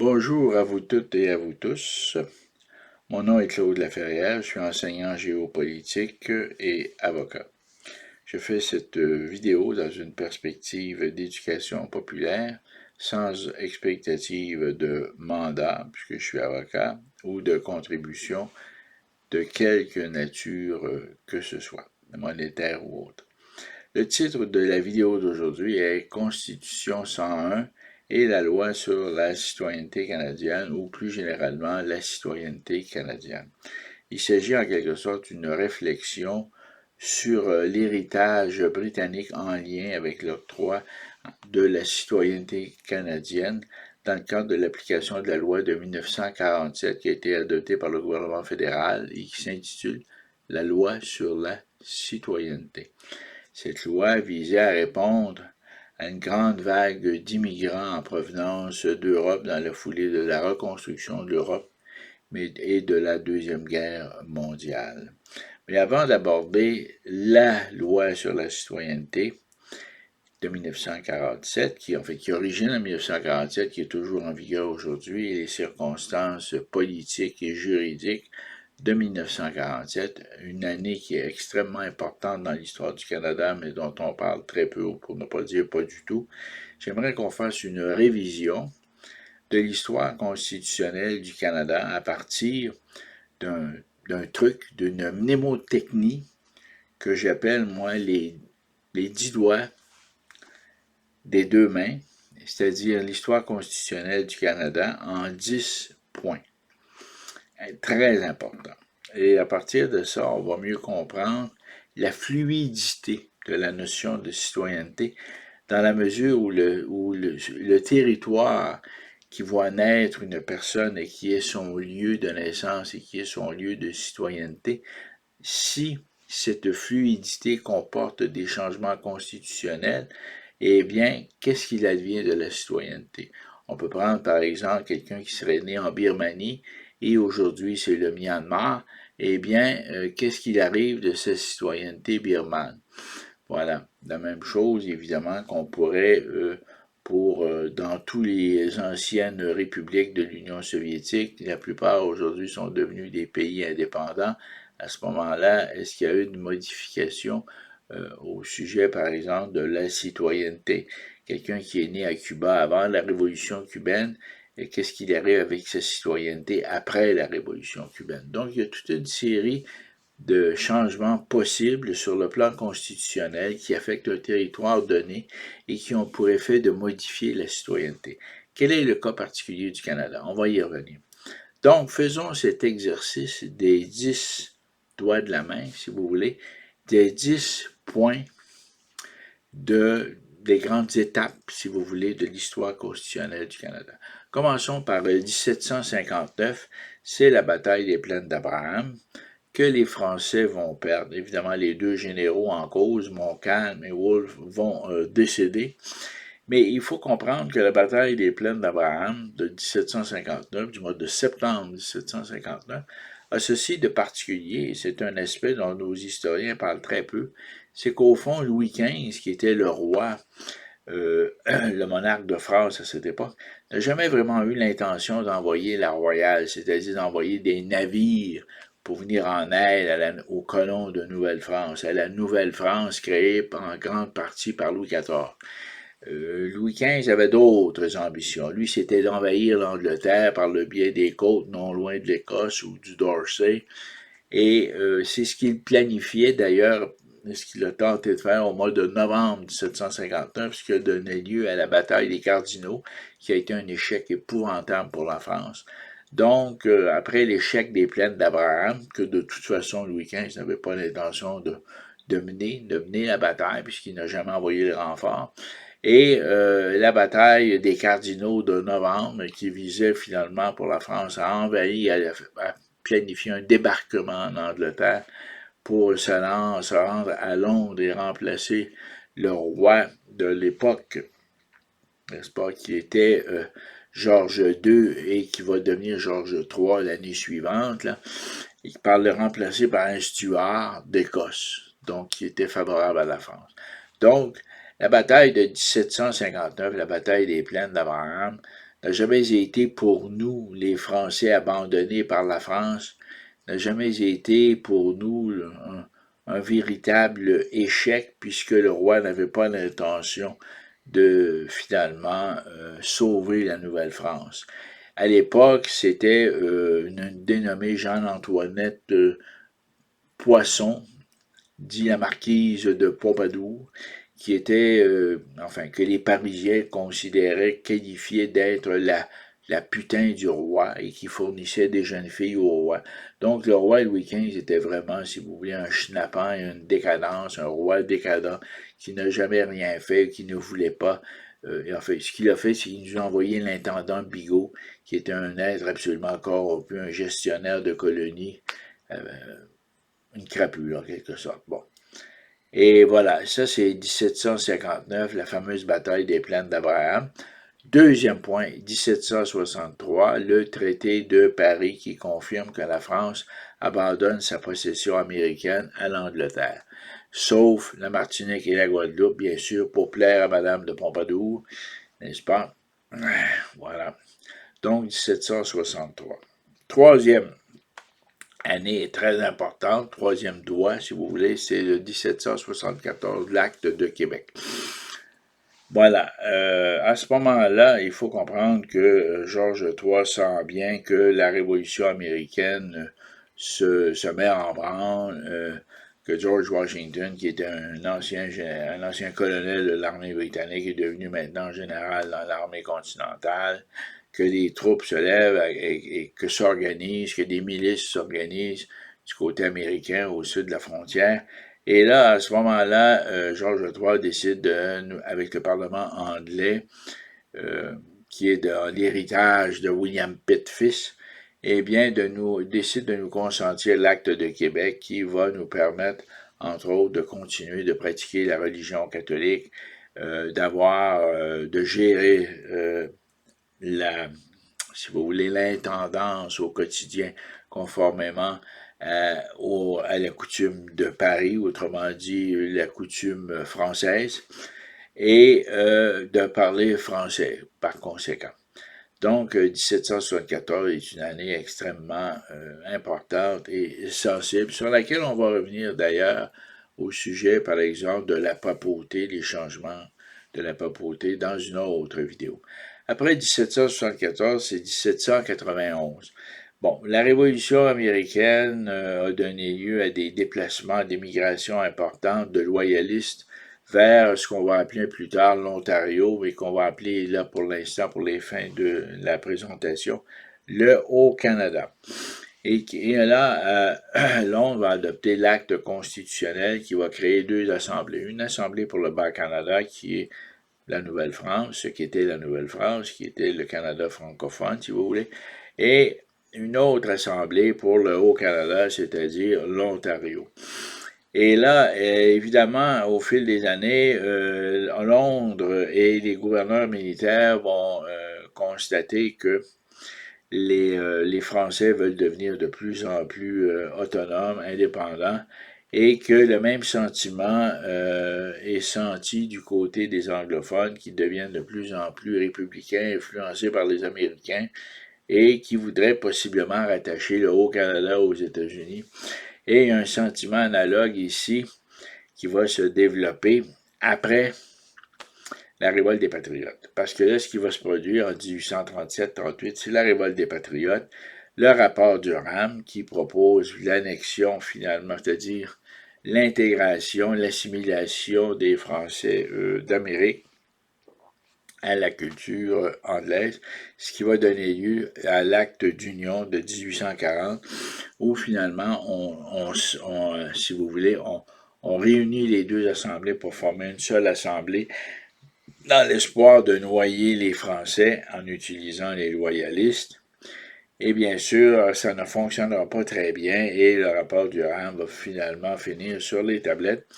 Bonjour à vous toutes et à vous tous. Mon nom est Claude Laferrière, je suis enseignant géopolitique et avocat. Je fais cette vidéo dans une perspective d'éducation populaire, sans expectative de mandat, puisque je suis avocat, ou de contribution de quelque nature que ce soit, monétaire ou autre. Le titre de la vidéo d'aujourd'hui est Constitution 101 et la loi sur la citoyenneté canadienne ou plus généralement la citoyenneté canadienne. Il s'agit en quelque sorte d'une réflexion sur l'héritage britannique en lien avec l'octroi de la citoyenneté canadienne dans le cadre de l'application de la loi de 1947 qui a été adoptée par le gouvernement fédéral et qui s'intitule la loi sur la citoyenneté. Cette loi visait à répondre à une grande vague d'immigrants en provenance d'Europe dans la foulée de la reconstruction de l'Europe et de la Deuxième Guerre mondiale. Mais avant d'aborder la loi sur la citoyenneté de 1947, qui origine en 1947, qui est toujours en vigueur aujourd'hui, et les circonstances politiques et juridiques de 1947, une année qui est extrêmement importante dans l'histoire du Canada, mais dont on parle très peu, pour ne pas dire pas du tout, j'aimerais qu'on fasse une révision de l'histoire constitutionnelle du Canada à partir d'un truc, d'une mnémotechnie que j'appelle, moi, les 10 doigts des deux mains, c'est-à-dire l'histoire constitutionnelle du Canada en 10 points. Très important. Et à partir de ça, on va mieux comprendre la fluidité de la notion de citoyenneté dans la mesure où le territoire qui voit naître une personne et qui est son lieu de naissance et qui est son lieu de citoyenneté, si cette fluidité comporte des changements constitutionnels, eh bien, qu'est-ce qu'il advient de la citoyenneté? On peut prendre par exemple quelqu'un qui serait né en Birmanie et aujourd'hui c'est le Myanmar, eh bien, qu'est-ce qu'il arrive de sa citoyenneté birmane? Voilà, la même chose évidemment qu'on pourrait dans tous les anciennes républiques de l'Union soviétique, la plupart aujourd'hui sont devenus des pays indépendants. À ce moment-là, est-ce qu'il y a eu une modification au sujet, par exemple, de la citoyenneté? Quelqu'un qui est né à Cuba avant la révolution cubaine, et qu'est-ce qu'il arrive avec sa citoyenneté après la révolution cubaine? Donc, il y a toute une série de changements possibles sur le plan constitutionnel qui affectent un territoire donné et qui ont pour effet de modifier la citoyenneté. Quel est le cas particulier du Canada? On va y revenir. Donc, faisons cet exercice des 10 doigts de la main, si vous voulez, des 10 points des grandes étapes, si vous voulez, de l'histoire constitutionnelle du Canada. Commençons par 1759, c'est la bataille des plaines d'Abraham, que les Français vont perdre. Évidemment, les deux généraux en cause, Montcalm et Wolfe, vont décéder. Mais il faut comprendre que la bataille des plaines d'Abraham de 1759, du mois de septembre 1759, a ceci de particulier, et c'est un aspect dont nos historiens parlent très peu, c'est qu'au fond, Louis XV, qui était le roi, le monarque de France à cette époque, n'a jamais vraiment eu l'intention d'envoyer la royale, c'est-à-dire d'envoyer des navires pour venir en aide aux colons de Nouvelle-France, à la Nouvelle-France créée en grande partie par Louis XIV. Louis XV avait d'autres ambitions. Lui, c'était d'envahir l'Angleterre par le biais des côtes non loin de l'Écosse ou du Dorset. Et c'est ce qu'il planifiait d'ailleurs, ce qu'il a tenté de faire au mois de novembre 1759, ce qui a donné lieu à la bataille des Cardinaux, qui a été un échec épouvantable pour la France. Donc, après l'échec des plaines d'Abraham, que de toute façon Louis XV n'avait pas l'intention de mener la bataille, puisqu'il n'a jamais envoyé le renfort, et la bataille des Cardinaux de novembre, qui visait finalement pour la France à envahir, à planifier un débarquement en Angleterre pour se rendre à Londres et remplacer le roi de l'époque, n'est-ce pas, qui était Georges II et qui va devenir Georges III l'année suivante, là, et par le remplacer par un Stuart d'Écosse, donc qui était favorable à la France. Donc, la bataille de 1759, la bataille des plaines d'Abraham, n'a jamais été pour nous, les Français abandonnés par la France, n'a jamais été pour nous un véritable échec puisque le roi n'avait pas l'intention de finalement sauver la Nouvelle-France. À l'époque, c'était une dénommée Jeanne-Antoinette Poisson, dit la marquise de Pompadour, qui était, enfin, que les Parisiens considéraient, qualifiaient d'être la putain du roi et qui fournissait des jeunes filles au roi. Donc, le roi Louis XV était vraiment, si vous voulez, un schnappant, une décadence, un roi décadent qui n'a jamais rien fait, qui ne voulait pas. Et en fait, ce qu'il a fait, c'est qu'il nous a envoyé l'intendant Bigot, qui était un être absolument corrompu, un gestionnaire de colonies, une crapule en quelque sorte. Bon. Et voilà, ça c'est 1759, la fameuse bataille des plaines d'Abraham. Deuxième point, 1763, le traité de Paris qui confirme que la France abandonne sa possession américaine à l'Angleterre. Sauf la Martinique et la Guadeloupe, bien sûr, pour plaire à Madame de Pompadour, n'est-ce pas? Voilà. Donc, 1763. Troisième année très importante, troisième doigt, si vous voulez, c'est le 1774, l'acte de Québec. Voilà, à ce moment-là, il faut comprendre que Georges III sent bien que la Révolution américaine se met en branle, que George Washington, qui était un ancien colonel de l'armée britannique, est devenu maintenant général dans l'armée continentale, que les troupes se lèvent et que s'organisent, que des milices s'organisent du côté américain au sud de la frontière. Et là, à ce moment-là, Georges III décide, avec le Parlement anglais, qui est l'héritage de William Pitt fils, eh bien, décide de nous consentir l'acte de Québec qui va nous permettre, entre autres, de continuer de pratiquer la religion catholique, de gérer si vous voulez, l'intendance au quotidien conformément à la coutume de Paris, autrement dit la coutume française, et de parler français par conséquent. Donc, 1774 est une année extrêmement importante et sensible, sur laquelle on va revenir d'ailleurs au sujet, par exemple, de la papauté, les changements de la papauté dans une autre vidéo. Après 1774, c'est 1791. Bon, la Révolution américaine a donné lieu à des déplacements d'émigration importantes de loyalistes vers ce qu'on va appeler plus tard l'Ontario, mais qu'on va appeler là pour l'instant, pour les fins de la présentation, le Haut-Canada. Et là, Londres va adopter l'acte constitutionnel qui va créer deux assemblées. Une assemblée pour le Bas-Canada qui est la Nouvelle-France, ce qui était la Nouvelle-France, qui était le Canada francophone, si vous voulez, et une autre assemblée pour le Haut-Canada, c'est-à-dire l'Ontario. Et là, évidemment, au fil des années, Londres et les gouverneurs militaires vont constater que les Français veulent devenir de plus en plus autonomes, indépendants, et que le même sentiment est senti du côté des anglophones qui deviennent de plus en plus républicains, influencés par les Américains, et qui voudraient possiblement rattacher le Haut-Canada aux États-Unis. Et un sentiment analogue ici qui va se développer après la révolte des Patriotes. Parce que là, ce qui va se produire en 1837-38, c'est la révolte des Patriotes, le rapport Durham qui propose l'annexion finalement, c'est-à-dire l'intégration, l'assimilation des Français d'Amérique à la culture anglaise, ce qui va donner lieu à l'acte d'union de 1840, où finalement, si vous voulez, on réunit les deux assemblées pour former une seule assemblée, dans l'espoir de noyer les Français en utilisant les loyalistes. Et bien sûr, ça ne fonctionnera pas très bien et le rapport Durham va finalement finir sur les tablettes,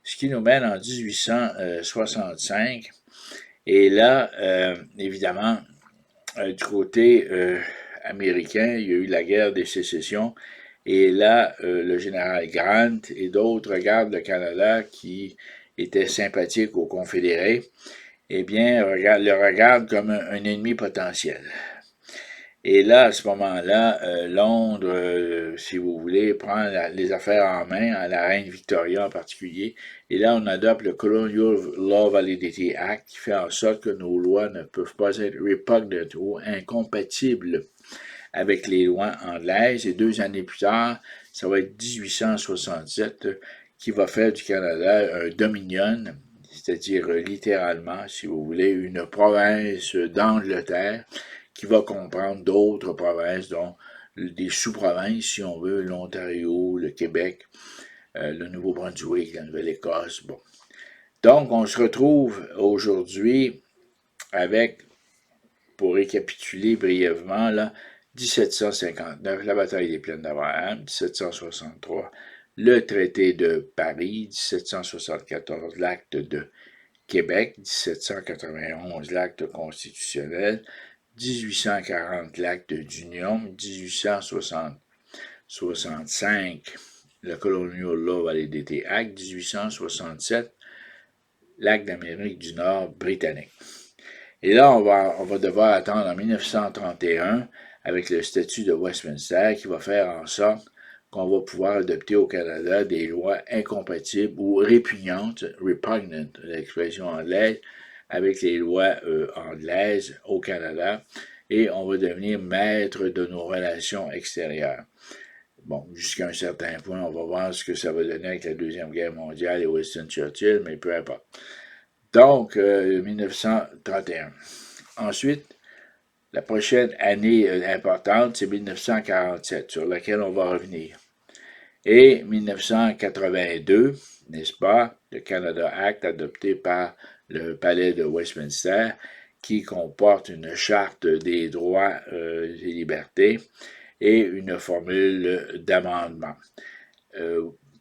ce qui nous mène en 1865. Et là, évidemment, du côté américain, il y a eu la guerre des sécessions. Et là, le général Grant et d'autres gardent le Canada qui étaient sympathiques aux Confédérés eh bien, le regarde comme un ennemi potentiel. Et là, à ce moment-là, Londres, si vous voulez, prend les affaires en main, à la reine Victoria en particulier. Et là, on adopte le Colonial Law Validity Act qui fait en sorte que nos lois ne peuvent pas être repugnant ou incompatibles avec les lois anglaises. Et 2 années plus tard, ça va être 1867 qui va faire du Canada un dominion, c'est-à-dire littéralement, si vous voulez, une province d'Angleterre qui va comprendre d'autres provinces, dont des sous-provinces, si on veut, l'Ontario, le Québec, le Nouveau-Brunswick, la Nouvelle-Écosse. Bon. Donc, on se retrouve aujourd'hui avec, pour récapituler brièvement, là, 1759, la bataille des Plaines d'Abraham, 1763, le traité de Paris, 1774, l'acte de Québec, 1791, l'acte constitutionnel, 1840, l'acte d'union, 1865, le Colonial Law Validity Act, 1867, l'acte d'Amérique du Nord britannique. Et là, on va devoir attendre en 1931 avec le statut de Westminster qui va faire en sorte qu'on va pouvoir adopter au Canada des lois incompatibles ou répugnantes, repugnant, l'expression anglaise, avec les lois anglaises au Canada, et on va devenir maître de nos relations extérieures. Bon, jusqu'à un certain point, on va voir ce que ça va donner avec la Deuxième Guerre mondiale et Winston Churchill, mais peu importe. Donc, 1931. Ensuite, la prochaine année importante, c'est 1947, sur laquelle on va revenir. Et 1982, n'est-ce pas, le Canada Act adopté par le Palais de Westminster, qui comporte une charte des droits et libertés et une formule d'amendement.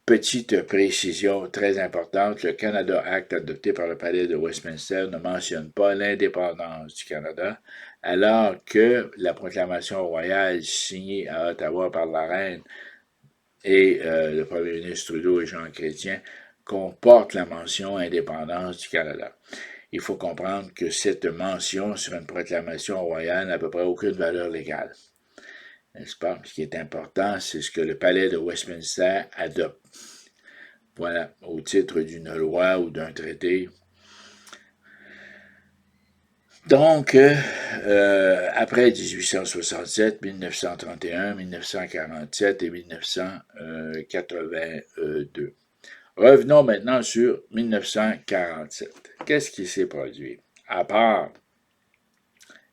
Petite précision très importante, le Canada Act adopté par le Palais de Westminster ne mentionne pas l'indépendance du Canada, alors que la proclamation royale signée à Ottawa par la reine et le premier ministre Trudeau et Jean Chrétien comporte la mention indépendance du Canada. Il faut comprendre que cette mention sur une proclamation royale n'a à peu près aucune valeur légale. N'est-ce pas? Ce qui est important, c'est ce que le Palais de Westminster adopte. Voilà, au titre d'une loi ou d'un traité. Donc, après 1867, 1931, 1947 et 1982. Revenons maintenant sur 1947. Qu'est-ce qui s'est produit? À part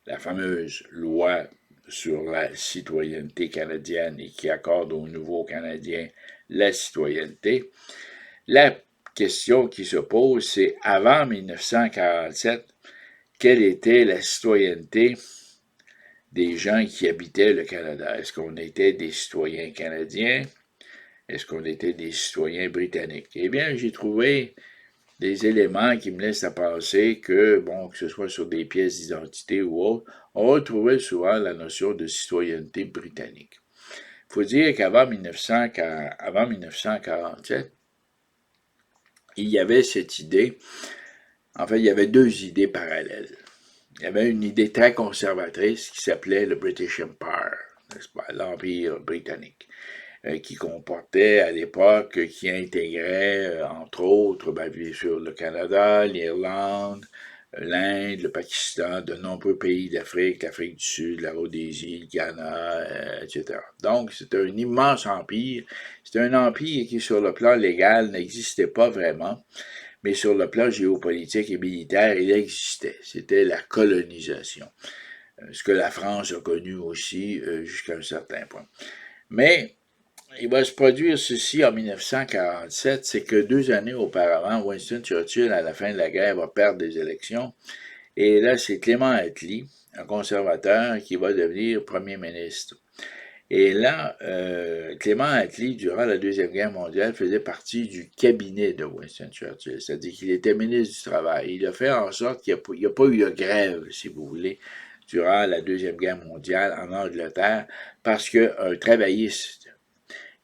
la fameuse loi sur la citoyenneté canadienne et qui accorde aux nouveaux Canadiens la citoyenneté, la question qui se pose, c'est avant 1947, quelle était la citoyenneté des gens qui habitaient le Canada? Est-ce qu'on était des citoyens canadiens? Est-ce qu'on était des citoyens britanniques? Eh bien, j'ai trouvé des éléments qui me laissent à penser que, bon, que ce soit sur des pièces d'identité ou autre, on retrouvait souvent la notion de citoyenneté britannique. Il faut dire qu'avant 1947, il y avait cette idée, en fait, il y avait 2 idées parallèles. Il y avait une idée très conservatrice qui s'appelait le British Empire, n'est-ce pas, l'Empire britannique, qui comportait à l'époque, qui intégrait, entre autres, bien sûr, le Canada, l'Irlande, l'Inde, le Pakistan, de nombreux pays d'Afrique, l'Afrique du Sud, la Rhodésie, le Ghana, etc. Donc, c'était un immense empire. C'était un empire qui, sur le plan légal, n'existait pas vraiment, mais sur le plan géopolitique et militaire, il existait. C'était la colonisation, ce que la France a connu aussi jusqu'à un certain point. Mais il va se produire ceci en 1947, c'est que 2 années auparavant, Winston Churchill, à la fin de la guerre, va perdre des élections. Et là, c'est Clément Attlee, un conservateur, qui va devenir premier ministre. Et là, Clément Attlee, durant la Deuxième Guerre mondiale, faisait partie du cabinet de Winston Churchill, c'est-à-dire qu'il était ministre du Travail. Il a fait en sorte qu'il n'y a pas eu de grève, si vous voulez, durant la Deuxième Guerre mondiale en Angleterre, parce qu'un travailliste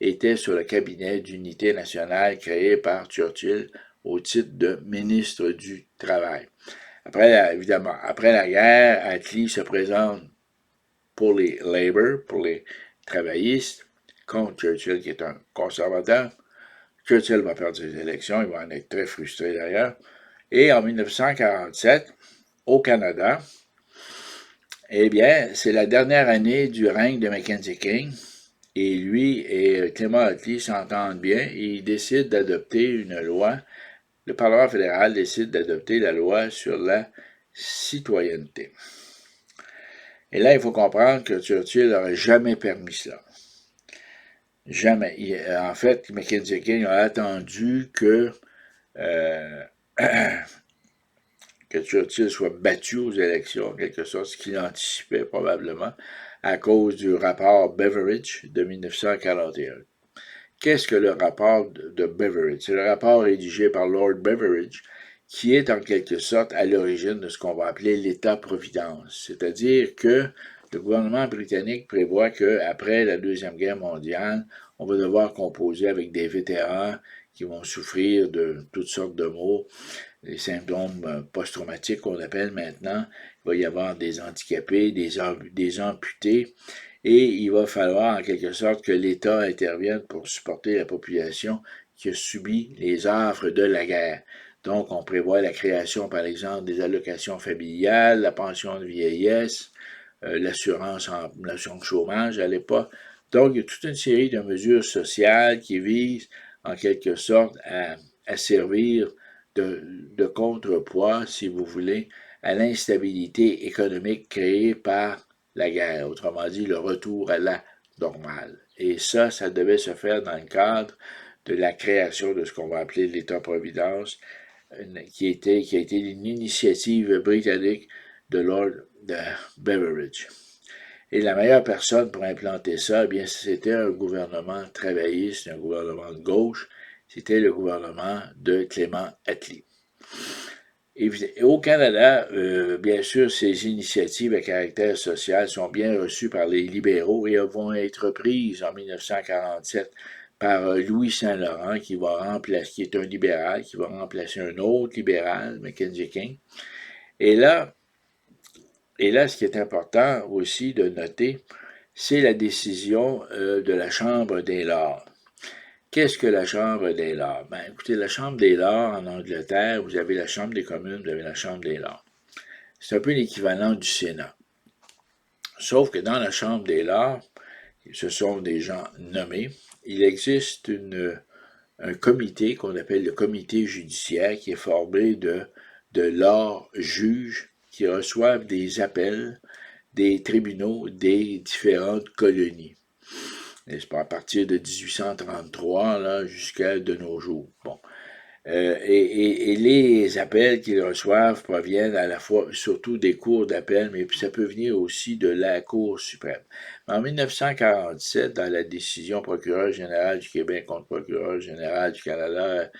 était sur le cabinet d'unité nationale créé par Churchill au titre de ministre du Travail. Évidemment, après la guerre, Attlee se présente pour les Labour, pour les travaillistes, contre Churchill, qui est un conservateur. Churchill va perdre ses élections, il va en être très frustré d'ailleurs. Et en 1947, au Canada, eh bien, c'est la dernière année du règne de Mackenzie King. Et lui et Clément Attlee s'entendent bien et ils décident d'adopter une loi. Le Parlement fédéral décide d'adopter la loi sur la citoyenneté. Et là, il faut comprendre que Churchill n'aurait jamais permis cela. Jamais. En fait, Mackenzie King a attendu que Churchill soit battu aux élections, en quelque sorte, ce qu'il anticipait probablement, à cause du rapport Beveridge de 1941. Qu'est-ce que le rapport de Beveridge? C'est le rapport rédigé par Lord Beveridge, qui est en quelque sorte à l'origine de ce qu'on va appeler l'État-providence. C'est-à-dire que le gouvernement britannique prévoit qu'après la Deuxième Guerre mondiale, on va devoir composer avec des vétérans qui vont souffrir de toutes sortes de maux, les symptômes post-traumatiques qu'on appelle maintenant. Il va y avoir des handicapés, des amputés, et il va falloir en quelque sorte que l'État intervienne pour supporter la population qui a subi les affres de la guerre. Donc, on prévoit la création, par exemple, des allocations familiales, la pension de vieillesse, l'assurance chômage à l'époque. Donc, il y a toute une série de mesures sociales qui visent, en quelque sorte, à servir de contrepoids, si vous voulez, à l'instabilité économique créée par la guerre, autrement dit, le retour à la normale. Et ça devait se faire dans le cadre de la création de ce qu'on va appeler l'État-providence, qui a été une initiative britannique de Lord Beveridge. Et la meilleure personne pour implanter ça, eh bien, c'était un gouvernement travailliste, un gouvernement de gauche, c'était le gouvernement de Clément Attlee. Et au Canada, bien sûr, ces initiatives à caractère social sont bien reçues par les libéraux et vont être prises en 1947 par Louis Saint-Laurent, qui est un libéral, qui va remplacer un autre libéral, Mackenzie King. Et là, ce qui est important aussi de noter, c'est la décision de la Chambre des Lords. Qu'est-ce que la Chambre des Lords? Ben, écoutez, la Chambre des Lords en Angleterre, vous avez la Chambre des communes, vous avez la Chambre des Lords. C'est un peu l'équivalent du Sénat. Sauf que dans la Chambre des Lords, ce sont des gens nommés. Il existe un comité qu'on appelle le comité judiciaire qui est formé de lords juges qui reçoivent des appels des tribunaux des différentes colonies. N'est-ce pas, à partir de 1833 là, jusqu'à de nos jours. Bon. Et les appels qu'ils reçoivent proviennent à la fois, surtout des cours d'appel, mais ça peut venir aussi de la Cour suprême. En 1947, dans la décision procureur général du Québec contre procureur général du Canada,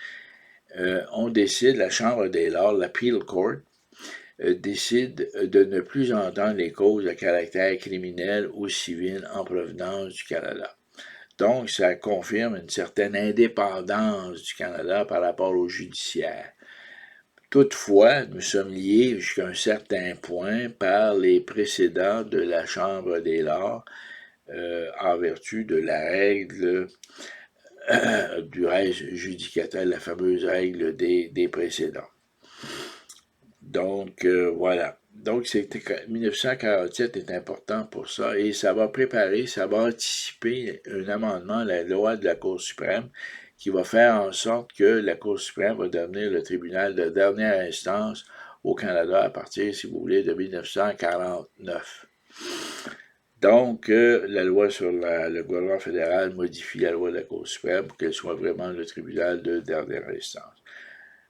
on décide, la Chambre des Lords, l'Appeal Court, décide de ne plus entendre les causes à caractère criminel ou civil en provenance du Canada. Donc, ça confirme une certaine indépendance du Canada par rapport au judiciaire. Toutefois, nous sommes liés jusqu'à un certain point par les précédents de la Chambre des Lords en vertu de la règle du res judicata, la fameuse règle des précédents. Donc, voilà. Donc, 1947 est important pour ça et ça va anticiper un amendement à la loi de la Cour suprême qui va faire en sorte que la Cour suprême va devenir le tribunal de dernière instance au Canada à partir, si vous voulez, de 1949. Donc, la loi sur le gouvernement fédéral modifie la loi de la Cour suprême pour qu'elle soit vraiment le tribunal de dernière instance.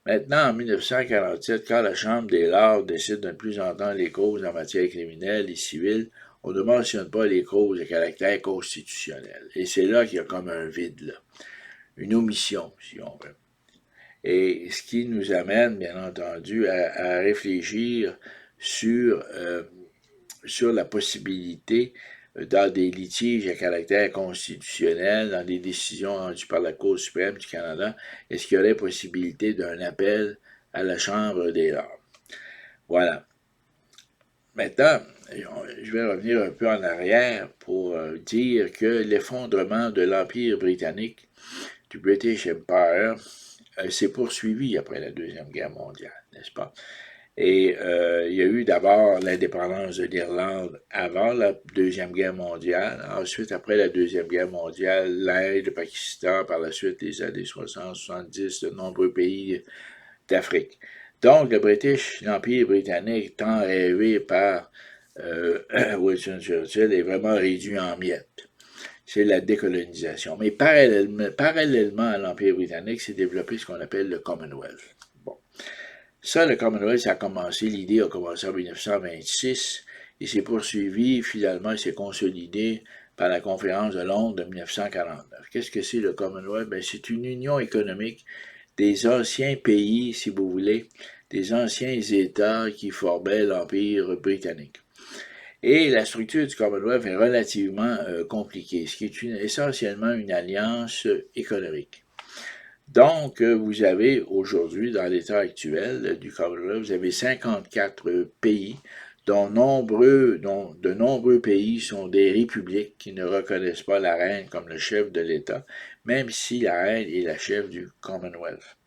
Maintenant, en 1947, quand la Chambre des Lords décide de ne plus entendre les causes en matière criminelle et civile, on ne mentionne pas les causes de caractère constitutionnel. Et c'est là qu'il y a comme un vide, là. Une omission, si on veut. Et ce qui nous amène, bien entendu, à réfléchir sur la possibilité, dans des litiges à caractère constitutionnel, dans des décisions rendues par la Cour suprême du Canada, est-ce qu'il y aurait possibilité d'un appel à la Chambre des Lords? Voilà. Maintenant, je vais revenir un peu en arrière pour dire que l'effondrement de l'Empire britannique, du British Empire, s'est poursuivi après la Deuxième Guerre mondiale, n'est-ce pas? Et il y a eu d'abord l'indépendance de l'Irlande avant la Deuxième Guerre mondiale. Ensuite, après la Deuxième Guerre mondiale, l'Inde, le Pakistan, par la suite, les années 60, 70, de nombreux pays d'Afrique. Donc, l'Empire britannique, tant rêvé par Winston Churchill, est vraiment réduit en miettes. C'est la décolonisation. Mais parallèlement à l'Empire britannique, s'est développé ce qu'on appelle le Commonwealth. Bon. Ça, le Commonwealth, ça a commencé, l'idée a commencé en 1926 et s'est poursuivi, finalement, il s'est consolidé par la conférence de Londres de 1949. Qu'est-ce que c'est le Commonwealth? Bien, c'est une union économique des anciens pays, si vous voulez, des anciens États qui formaient l'Empire britannique. Et la structure du Commonwealth est relativement compliquée, ce qui est essentiellement une alliance économique. Donc, vous avez aujourd'hui, dans l'état actuel du Commonwealth, vous avez 54 pays, dont de nombreux pays sont des républiques qui ne reconnaissent pas la reine comme le chef de l'État, même si la reine est la chef du Commonwealth.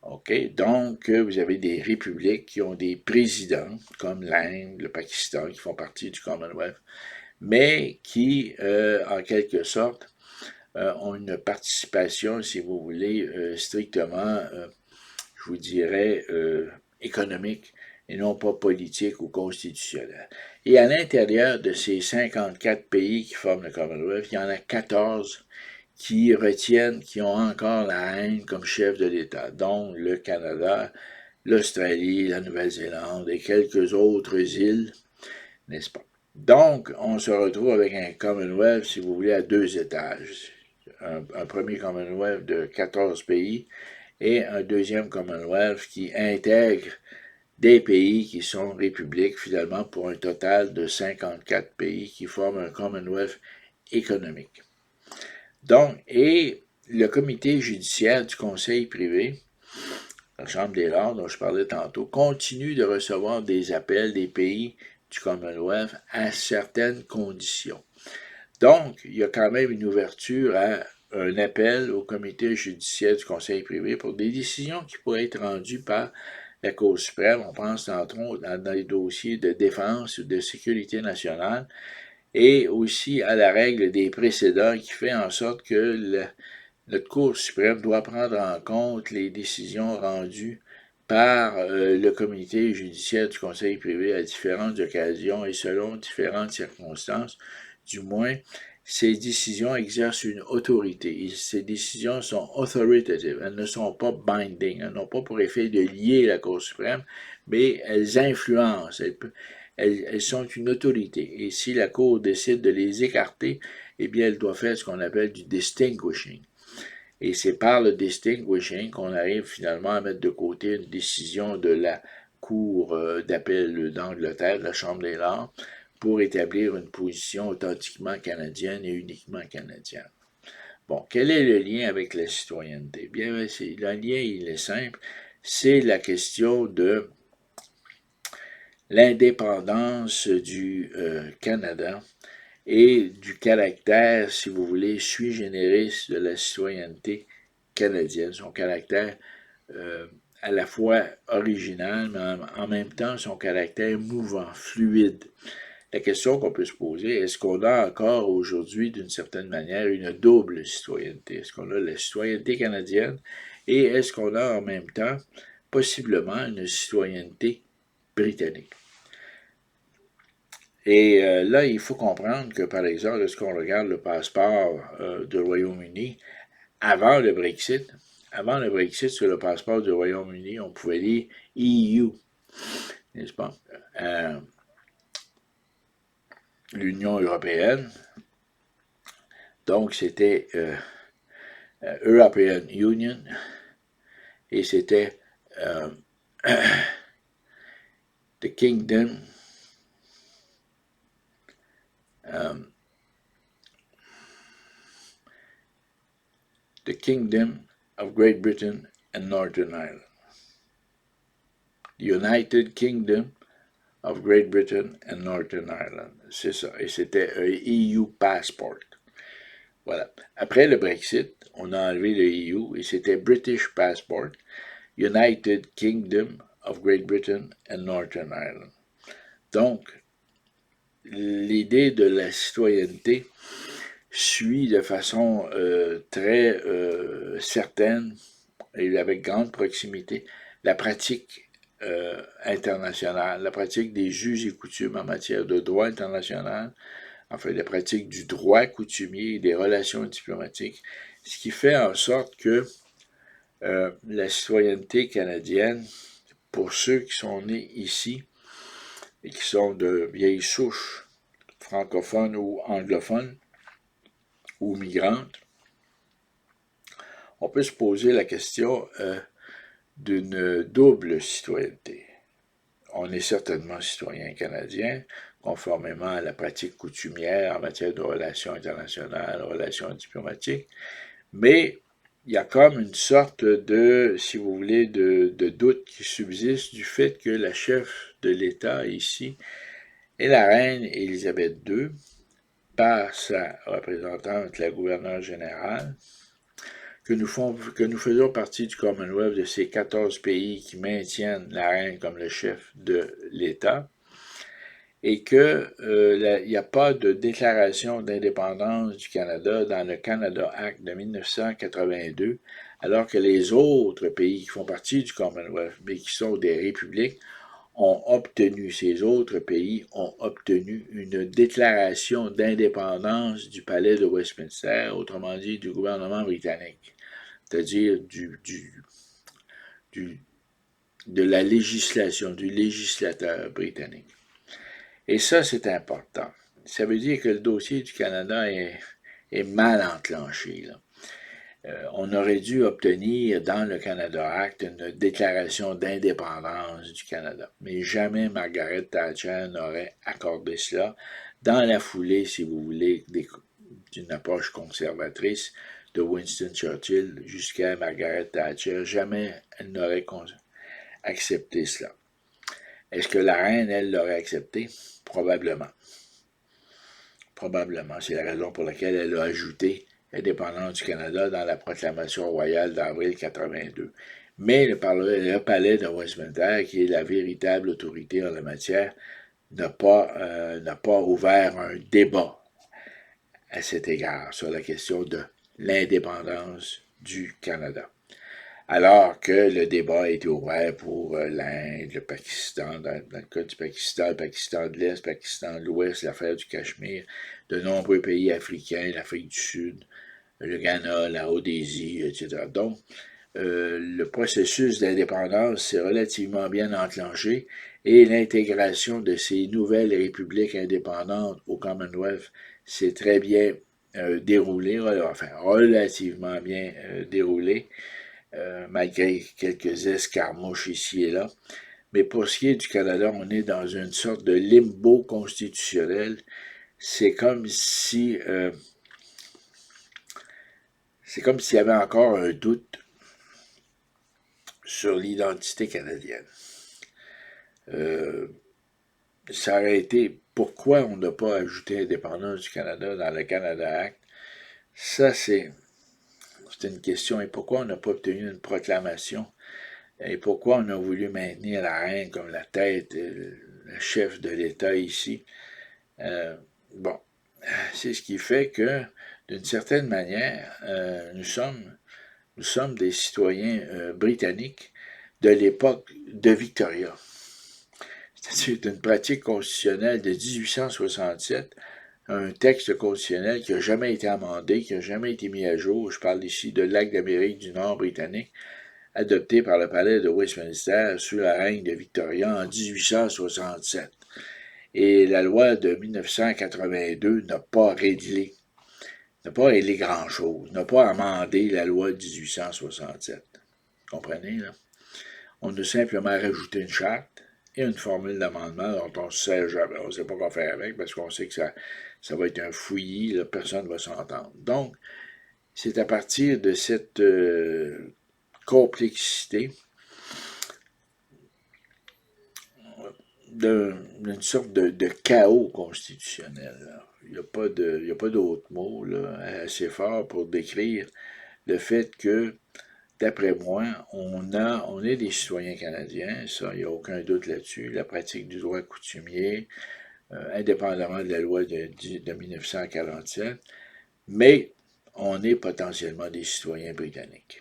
OK? Donc, vous avez des républiques qui ont des présidents, comme l'Inde, le Pakistan, qui font partie du Commonwealth, mais qui, en quelque sorte, ont une participation, si vous voulez, strictement, je vous dirais, économique et non pas politique ou constitutionnelle. Et à l'intérieur de ces 54 pays qui forment le Commonwealth, il y en a 14 qui retiennent, qui ont encore la reine comme chef de l'État, dont le Canada, l'Australie, la Nouvelle-Zélande et quelques autres îles, n'est-ce pas? Donc, on se retrouve avec un Commonwealth, si vous voulez, à deux étages. Un premier Commonwealth de 14 pays et un deuxième Commonwealth qui intègre des pays qui sont républiques, finalement, pour un total de 54 pays qui forment un Commonwealth économique. Donc, et le comité judiciaire du Conseil privé, la Chambre des Lords dont je parlais tantôt, continue de recevoir des appels des pays du Commonwealth à certaines conditions. Donc, il y a quand même une ouverture à un appel au comité judiciaire du Conseil privé pour des décisions qui pourraient être rendues par la Cour suprême. On pense entre autres dans les dossiers de défense ou de sécurité nationale et aussi à la règle des précédents qui fait en sorte que notre Cour suprême doit prendre en compte les décisions rendues par le comité judiciaire du Conseil privé à différentes occasions et selon différentes circonstances. Du moins, ces décisions exercent une autorité. Et ces décisions sont authoritative. Elles ne sont pas binding. Elles n'ont pas pour effet de lier la Cour suprême, mais elles influencent. Elles sont une autorité. Et si la Cour décide de les écarter, eh bien, elle doit faire ce qu'on appelle du distinguishing. Et c'est par le distinguishing qu'on arrive finalement à mettre de côté une décision de la Cour d'appel d'Angleterre, de la Chambre des Lords, pour établir une position authentiquement canadienne et uniquement canadienne. Bon, quel est le lien avec la citoyenneté? Bien, le lien, il est simple. C'est la question de l'indépendance du Canada et du caractère, si vous voulez, sui generis de la citoyenneté canadienne, son caractère à la fois original, mais en même temps son caractère mouvant, fluide. La question qu'on peut se poser, est-ce qu'on a encore aujourd'hui, d'une certaine manière, une double citoyenneté? Est-ce qu'on a la citoyenneté canadienne et est-ce qu'on a en même temps, possiblement, une citoyenneté britannique? Et là, il faut comprendre que, par exemple, lorsqu'on regarde le passeport du Royaume-Uni, avant le Brexit, sur le passeport du Royaume-Uni, on pouvait lire EU, n'est-ce pas? L'Union européenne. Donc, c'était European Union et c'était the Kingdom of Great Britain and Northern Ireland. United Kingdom of Great Britain and Northern Ireland. C'est ça. Et c'était un EU Passport. Voilà. Après le Brexit, on a enlevé le EU et c'était British Passport, United Kingdom of Great Britain and Northern Ireland. Donc, l'idée de la citoyenneté suit de façon très certaine et avec grande proximité la pratique internationale, la pratique des us et coutumes en matière de droit international, enfin la pratique du droit coutumier et des relations diplomatiques, ce qui fait en sorte que la citoyenneté canadienne, pour ceux qui sont nés ici et qui sont de vieilles souches francophones ou anglophones ou migrantes, on peut se poser la question d'une double citoyenneté. On est certainement citoyen canadien, conformément à la pratique coutumière en matière de relations internationales, relations diplomatiques, mais il y a comme une sorte de, si vous voulez, de doute qui subsiste du fait que la chef de l'État ici est la reine Élisabeth II, par sa représentante, la gouverneure générale, que nous faisons partie du Commonwealth de ces 14 pays qui maintiennent la reine comme le chef de l'État, et qu'il n'y a pas de déclaration d'indépendance du Canada dans le Canada Act de 1982, alors que les autres pays qui font partie du Commonwealth, mais qui sont des républiques, ces autres pays ont obtenu une déclaration d'indépendance du palais de Westminster, autrement dit du gouvernement britannique, c'est-à-dire de la législation, du législateur britannique. Et ça, c'est important. Ça veut dire que le dossier du Canada est mal enclenché, là. On aurait dû obtenir dans le Canada Act une déclaration d'indépendance du Canada. Mais jamais Margaret Thatcher n'aurait accordé cela dans la foulée, si vous voulez, d'une approche conservatrice de Winston Churchill jusqu'à Margaret Thatcher. Jamais elle n'aurait accepté cela. Est-ce que la reine, elle, l'aurait accepté? Probablement. Probablement. C'est la raison pour laquelle elle a ajouté l'indépendance du Canada dans la proclamation royale d'avril 82. Mais le palais de Westminster, qui est la véritable autorité en la matière, n'a pas ouvert un débat à cet égard sur la question de l'indépendance du Canada. Alors que le débat a été ouvert pour l'Inde, le Pakistan, dans le cas du Pakistan, le Pakistan de l'Est, le Pakistan de l'Ouest, l'affaire du Cachemire, de nombreux pays africains, l'Afrique du Sud, le Ghana, la Rhodésie, etc. Donc, le processus d'indépendance s'est relativement bien enclenché et l'intégration de ces nouvelles républiques indépendantes au Commonwealth s'est très bien déroulée, enfin relativement bien déroulée. Malgré quelques escarmouches ici et là. Mais pour ce qui est du Canada, on est dans une sorte de limbo constitutionnel. C'est comme s'il y avait encore un doute sur l'identité canadienne. Ça aurait été pourquoi on n'a pas ajouté l'indépendance du Canada dans le Canada Act. Ça, c'est une question. Et pourquoi on n'a pas obtenu une proclamation? Et pourquoi on a voulu maintenir la reine comme la tête, le chef de l'État ici? Bon, c'est ce qui fait que, d'une certaine manière, nous sommes des citoyens britanniques de l'époque de Victoria. C'est une pratique constitutionnelle de 1867, un texte constitutionnel qui n'a jamais été amendé, qui n'a jamais été mis à jour. Je parle ici de l'Acte d'Amérique du Nord britannique, adopté par le palais de Westminster sous la règne de Victoria en 1867. Et la loi de 1982 n'a pas réglé grand-chose, n'a pas amendé la loi de 1867. Comprenez, là? On a simplement rajouté une charte et une formule d'amendement dont on ne sait jamais. On ne sait pas quoi faire avec parce qu'on sait que ça va être un fouillis, là, personne ne va s'entendre. Donc, c'est à partir de cette complexité d'une sorte de chaos constitutionnel. Là. Il n'y a pas d'autre mot là, assez fort pour décrire le fait que, d'après moi, on est des citoyens canadiens, ça, il n'y a aucun doute là-dessus. La pratique du droit coutumier, indépendamment de la loi de 1947, mais on est potentiellement des citoyens britanniques.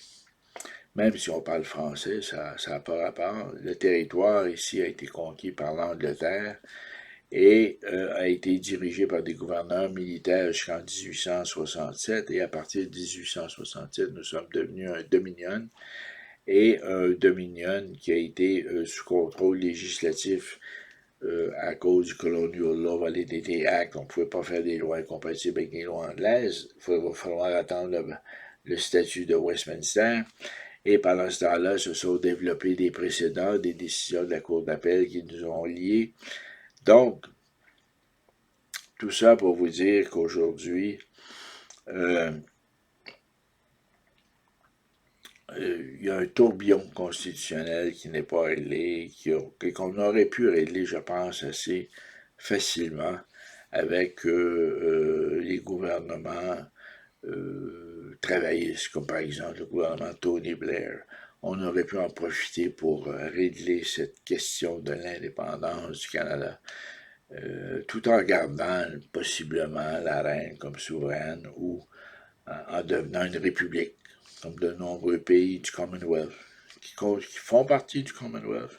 Même si on parle français, ça n'a pas rapport. Le territoire ici a été conquis par l'Angleterre et a été dirigé par des gouverneurs militaires jusqu'en 1867. Et à partir de 1867, nous sommes devenus un dominion. Et un dominion qui a été sous contrôle législatif à cause du Colonial Law Validity Act. On ne pouvait pas faire des lois incompatibles avec des lois anglaises. Il va falloir attendre le statut de Westminster. Et pendant ce temps-là, se sont développés des précédents, des décisions de la Cour d'appel qui nous ont liés. Donc, tout ça pour vous dire qu'aujourd'hui, il y a un tourbillon constitutionnel qui n'est pas réglé, qu'on aurait pu régler, je pense, assez facilement avec les gouvernements travaillistes, comme par exemple le gouvernement Tony Blair. On aurait pu en profiter pour régler cette question de l'indépendance du Canada, tout en gardant possiblement la reine comme souveraine ou en devenant une république, comme de nombreux pays du Commonwealth, qui font partie du Commonwealth,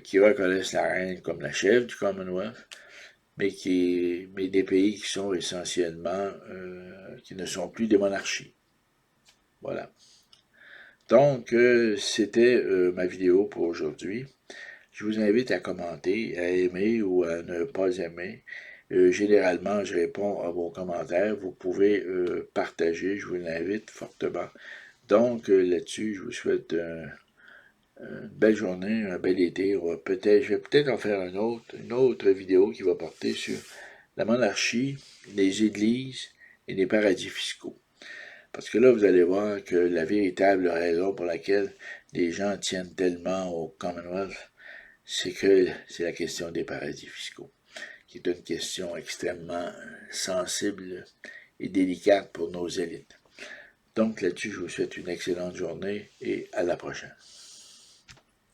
qui reconnaissent la reine comme la chef du Commonwealth, mais des pays qui sont essentiellement, qui ne sont plus des monarchies. Voilà. Donc, c'était ma vidéo pour aujourd'hui. Je vous invite à commenter, à aimer ou à ne pas aimer. Généralement, je réponds à vos commentaires. Vous pouvez partager, je vous l'invite fortement. Donc, là-dessus, je vous souhaite une belle journée, un bel été. Je vais peut-être en faire une autre vidéo qui va porter sur la monarchie, les églises et les paradis fiscaux. Parce que là, vous allez voir que la véritable raison pour laquelle les gens tiennent tellement au Commonwealth, c'est que c'est la question des paradis fiscaux, qui est une question extrêmement sensible et délicate pour nos élites. Donc là-dessus, je vous souhaite une excellente journée et à la prochaine.